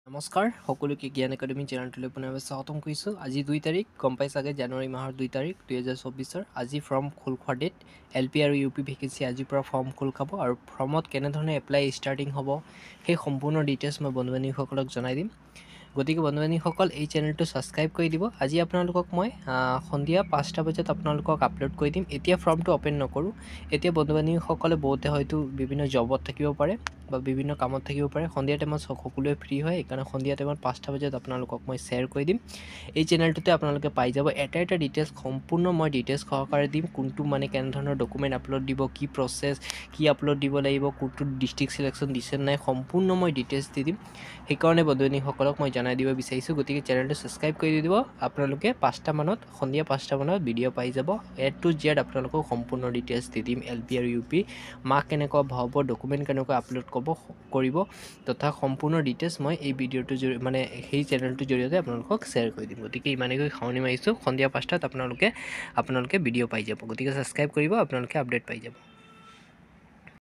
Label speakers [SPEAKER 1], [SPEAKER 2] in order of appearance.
[SPEAKER 1] নমস্কাৰ সকলোকে জ্ঞান একাডেমি চেনেলটোলৈ পুনৰবাৰ স্বাগতম কৰিছোঁ। আজি 2 তাৰিখ গম পাই চাগে জানুৱাৰী মাহৰ 2 তাৰিখ 2024 আজি ফৰ্ম খোল খোৱা ডেট LP আৰু UP ভেকেঞ্চি আজিৰ পৰা ফৰ্ম খোল খাব আৰু ফৰ্মত কেনেধৰণে এপ্লাই ষ্টাৰ্টিং হ'ব সেই সম্পূৰ্ণ ডিটেইলছ মই বন্ধু বান্ধৱীসকলক জনাই দিম। গতিকে বন্ধু বান্ধৱীসকল এই চেনেলটো ছাবস্ক্ৰাইব কৰি দিব। আজি আপোনালোকক মই সন্ধিয়া 5টা বজাত আপোনালোকক আপলোড কৰি দিম। এতিয়া ফৰ্মটো অপেন নকৰোঁ। এতিয়া বন্ধু বান্ধৱীসকলে বহুতে হয়তো বিভিন্ন জবত থাকিব পাৰে বা বিভিন্ন কামত থাকিব পাৰে। সন্ধিয়া টাইমত সকলোৱে ফ্ৰী হয়, সেইকাৰণে সন্ধিয়া টাইমত 5টা বজাত আপোনালোকক মই শ্বেয়াৰ কৰি দিম। এই চেনেলটোতে আপোনালোকে পাই যাব এটা ডিটেইলছ সম্পূৰ্ণ মই ডিটেইলছ সহকাৰে দিম। কোনটো মানে কেনেধৰণৰ ডকুমেণ্ট আপলোড দিব, কি প্ৰচেছ, কি আপলোড দিব লাগিব, কোনটো ডিষ্ট্ৰিক্ট চিলেকশ্যন দিছে নাই, সম্পূৰ্ণ মই ডিটেইলছ দি দিম। সেইকাৰণে বন্ধু বান্ধৱীসকলক মই জনাই দিব বিচাৰিছোঁ। গতিকে চেনেলটো ছাবস্ক্ৰাইব কৰি দিব। আপোনালোকে 5টা মানত সন্ধিয়া 5টা মানত ভিডিঅ' পাই যাব। A to Z আপোনালোকক সম্পূৰ্ণ ডিটেইলছ দি দিম। LP আৰু UP মাৰ্ক কেনেকুৱা ভৰাব, ডকুমেণ্ট কেনেকুৱা আপলোড কৰিব তথা সম্পূৰ্ণ ডিটেইলছ মই এই ভিডিঅ'টোৰ মানে সেই চেনেলটোৰ জৰিয়তে আপোনালোকক শ্বেয়াৰ কৰি দিম। গতিকে ইমানেকৈ সামৰণি মাৰিছোঁ। সন্ধিয়া 5টাত আপোনালোকে ভিডিঅ' পাই যাব। গতিকে ছাবস্ক্ৰাইব কৰিব, আপোনালোকে আপডেট পাই যাব।